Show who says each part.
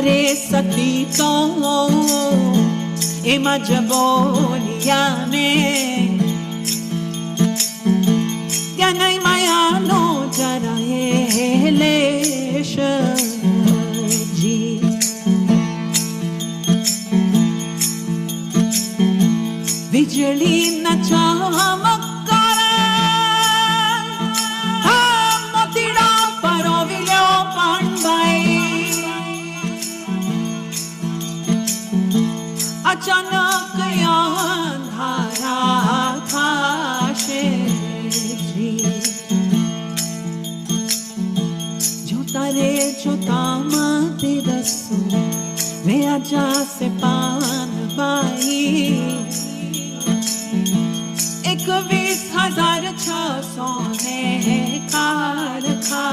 Speaker 1: रे सती तो ए मजबोलिया में क्या नहीं माया नो जरा ये लेश जी बिजली न चमकार मोतीड़ा परोविल्यो पांडवाई अचानक अंधारा थाशे जी जोता रे जोता मते दसो वे आजा से पान बाई 21,600 ने कार खा